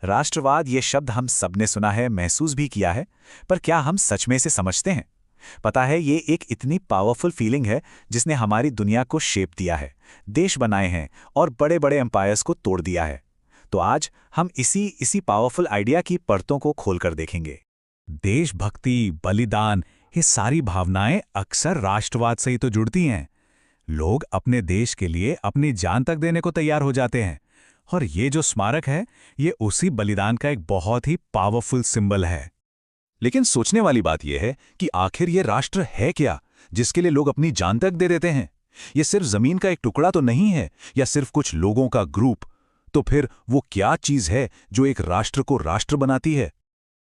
राष्ट्रवाद ये शब्द हम सबने सुना है, महसूस भी किया है, पर क्या हम सच में इसे समझते हैं? पता है, ये एक इतनी पावरफुल फीलिंग है जिसने हमारी दुनिया को शेप दिया है, देश बनाए हैं और बड़े-बड़े एम्पायर्स को तोड़ दिया है। तो आज हम इसी पावरफुल आइडिया की परतों को खोलकर देखेंगे। देशभक्ति, बलिदान, ये सारी भावनाएं अक्सर राष्ट्रवाद से ही तो जुड़ती हैं। लोग अपने देश के लिए अपनी जान तक देने को तैयार हो जाते हैं। और ये जो स्मारक है, ये उसी बलिदान का एक बहुत ही पावरफुल सिंबल है। लेकिन सोचने वाली बात यह है कि आखिर ये राष्ट्र है क्या, जिसके लिए लोग अपनी जान तक दे देते हैं? ये सिर्फ जमीन का एक टुकड़ा तो नहीं है, या सिर्फ कुछ लोगों का ग्रुप। तो फिर वो क्या चीज है जो एक राष्ट्र को राष्ट्र बनाती है?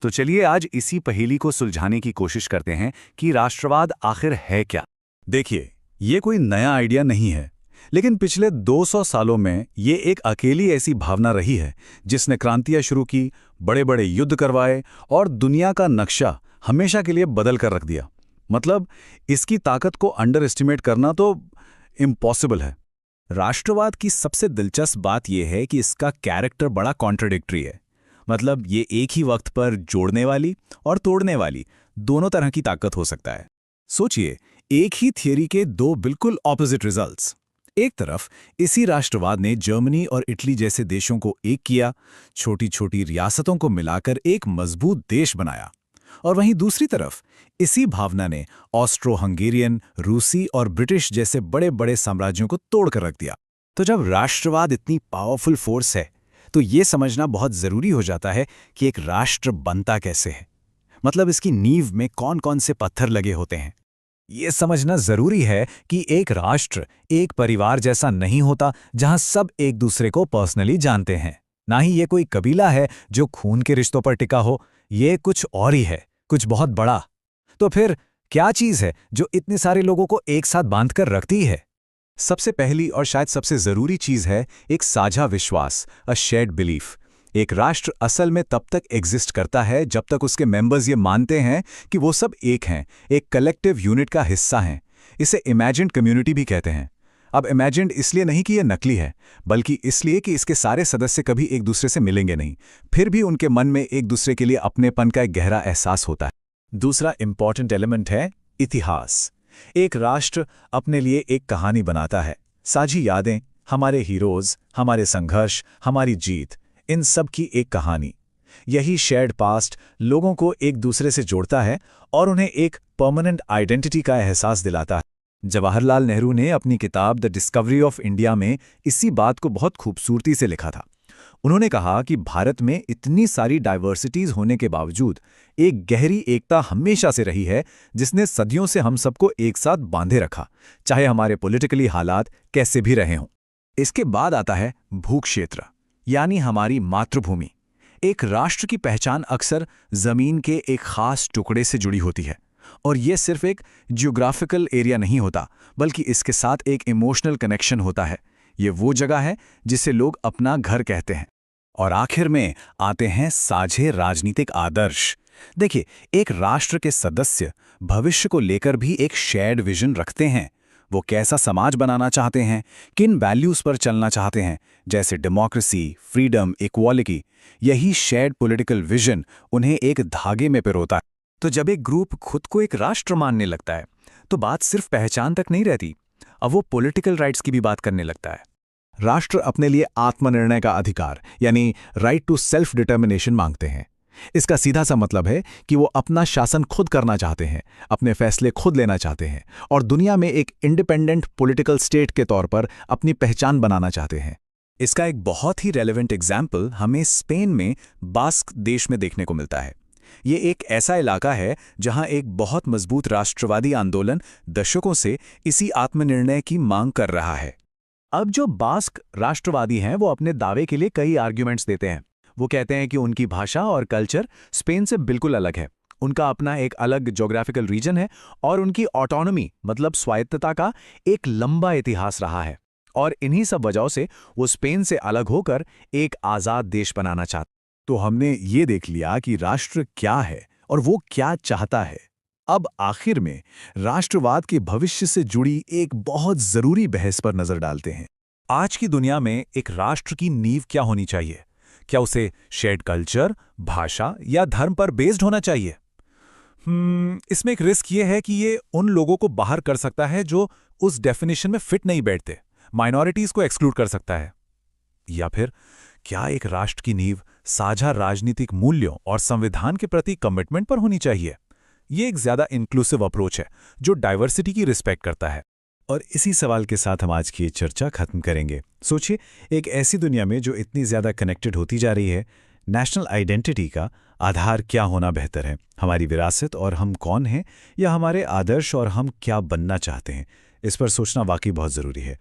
तो चलिए आज इसी पहेली को सुलझाने की कोशिश करते हैं कि राष्ट्रवाद आखिर है क्या। देखिए, ये कोई नया आइडिया नहीं है, लेकिन पिछले 200 सालों में ये एक अकेली ऐसी भावना रही है जिसने क्रांतियां शुरू की, बड़े-बड़े युद्ध करवाए और दुनिया का नक्शा हमेशा के लिए बदल कर रख दिया। मतलब इसकी ताकत को अंडर एस्टिमेट करना तो इम्पॉसिबल है। राष्ट्रवाद की सबसे दिलचस्प बात यह है कि इसका कैरेक्टर बड़ा कॉन्ट्रडिक्टरी है। मतलब ये एक ही वक्त पर जोड़ने वाली और तोड़ने वाली दोनों तरह की ताकत हो सकता है। सोचिए, एक ही थियरी के दो बिल्कुल ऑपोजिट रिजल्ट्स। एक तरफ इसी राष्ट्रवाद ने जर्मनी और इटली जैसे देशों को एक किया, छोटी छोटी रियासतों को मिलाकर एक मजबूत देश बनाया। और वहीं दूसरी तरफ इसी भावना ने ऑस्ट्रो हंगेरियन, रूसी और ब्रिटिश जैसे बड़े बड़े साम्राज्यों को तोड़कर रख दिया। तो जब राष्ट्रवाद इतनी पावरफुल फोर्स है, तो ये समझना बहुत जरूरी हो जाता है कि एक राष्ट्र बनता कैसे है। मतलब इसकी नींव में कौन कौन से पत्थर लगे होते हैं। ये समझना जरूरी है कि एक राष्ट्र एक परिवार जैसा नहीं होता जहां सब एक दूसरे को पर्सनली जानते हैं। ना ही ये कोई कबीला है जो खून के रिश्तों पर टिका हो। ये कुछ और ही है, कुछ बहुत बड़ा। तो फिर क्या चीज है जो इतने सारे लोगों को एक साथ बांधकर रखती है? सबसे पहली और शायद सबसे जरूरी चीज है एक साझा विश्वास, अ शेयर्ड बिलीफ। एक राष्ट्र असल में तब तक एग्जिस्ट करता है जब तक उसके मेंबर्स ये मानते हैं कि वो सब एक हैं, एक कलेक्टिव यूनिट का हिस्सा हैं। इसे इमेजिन्ड कम्युनिटी भी कहते हैं। अब इमेजिन्ड इसलिए नहीं कि यह नकली है, बल्कि इसलिए कि इसके सारे सदस्य कभी एक दूसरे से मिलेंगे नहीं, फिर भी उनके मन में एक दूसरे के लिए अपनेपन का एक गहरा एहसास होता है। दूसरा इंपॉर्टेंट एलिमेंट है इतिहास। एक राष्ट्र अपने लिए एक कहानी बनाता है, साझी यादें, हमारे हीरोज, हमारे संघर्ष, हमारी जीत, इन सब की एक कहानी। यही शेयर्ड पास्ट लोगों को एक दूसरे से जोड़ता है और उन्हें एक परमानेंट आइडेंटिटी का एहसास दिलाता है। जवाहरलाल नेहरू ने अपनी किताब द डिस्कवरी ऑफ इंडिया में इसी बात को बहुत खूबसूरती से लिखा था। उन्होंने कहा कि भारत में इतनी सारी डाइवर्सिटीज होने के बावजूद एक गहरी एकता हमेशा से रही है, जिसने सदियों से हम सबको एक साथ बांधे रखा, चाहे हमारे पॉलिटिकली हालात कैसे भी रहे हों। इसके बाद आता है भूक्षेत्र, यानी हमारी मातृभूमि। एक राष्ट्र की पहचान अक्सर जमीन के एक खास टुकड़े से जुड़ी होती है, और यह सिर्फ एक जियोग्राफिकल एरिया नहीं होता, बल्कि इसके साथ एक इमोशनल कनेक्शन होता है। ये वो जगह है जिसे लोग अपना घर कहते हैं। और आखिर में आते हैं साझे राजनीतिक आदर्श। देखिए, एक राष्ट्र के सदस्य भविष्य को लेकर भी एक शेयर्ड विजन रखते हैं। वो कैसा समाज बनाना चाहते हैं, किन वैल्यूज पर चलना चाहते हैं, जैसे डेमोक्रेसी, फ्रीडम, इक्वालिटी। यही शेयर्ड पॉलिटिकल विजन उन्हें एक धागे में पिरोता है। तो जब एक ग्रुप खुद को एक राष्ट्र मानने लगता है, तो बात सिर्फ पहचान तक नहीं रहती, अब वो पॉलिटिकल राइट्स की भी बात करने लगता है। राष्ट्र अपने लिए आत्मनिर्णय का अधिकार, यानी राइट टू सेल्फ डिटर्मिनेशन मांगते हैं। इसका सीधा सा मतलब है कि वो अपना शासन खुद करना चाहते हैं, अपने फैसले खुद लेना चाहते हैं और दुनिया में एक इंडिपेंडेंट पॉलिटिकल स्टेट के तौर पर अपनी पहचान बनाना चाहते हैं। इसका एक बहुत ही रेलेवेंट एग्जाम्पल हमें स्पेन में बास्क देश में देखने को मिलता है। ये एक ऐसा इलाका है जहां एक बहुत मजबूत राष्ट्रवादी आंदोलन दशकों से इसी आत्मनिर्णय की मांग कर रहा है। अब जो बास्क राष्ट्रवादी हैं, वो अपने दावे के लिए कई आर्ग्यूमेंट्स देते हैं। वो कहते हैं कि उनकी भाषा और कल्चर स्पेन से बिल्कुल अलग है, उनका अपना एक अलग ज्योग्राफिकल रीजन है और उनकी ऑटोनॉमी मतलब स्वायत्तता का एक लंबा इतिहास रहा है। और इन्हीं सब वजहों से वो स्पेन से अलग होकर एक आज़ाद देश बनाना चाहते। तो हमने ये देख लिया कि राष्ट्र क्या है और वो क्या चाहता है। अब आखिर में राष्ट्रवाद के भविष्य से जुड़ी एक बहुत जरूरी बहस पर नजर डालते हैं। आज की दुनिया में एक राष्ट्र की नींव क्या होनी चाहिए? क्या उसे शेयर्ड कल्चर, भाषा या धर्म पर बेस्ड होना चाहिए? इसमें एक रिस्क ये है कि ये उन लोगों को बाहर कर सकता है जो उस डेफिनेशन में फिट नहीं बैठते, माइनॉरिटीज को एक्सक्लूड कर सकता है। या फिर क्या एक राष्ट्र की नींव साझा राजनीतिक मूल्यों और संविधान के प्रति कमिटमेंट पर होनी चाहिए? ये एक ज्यादा इंक्लूसिव अप्रोच है जो डाइवर्सिटी की रिस्पेक्ट करता है। और इसी सवाल के साथ हम आज की ये चर्चा खत्म करेंगे। सोचिए, एक ऐसी दुनिया में जो इतनी ज़्यादा कनेक्टेड होती जा रही है, नेशनल आइडेंटिटी का आधार क्या होना बेहतर है? हमारी विरासत और हम कौन हैं, या हमारे आदर्श और हम क्या बनना चाहते हैं? इस पर सोचना वाकई बहुत ज़रूरी है।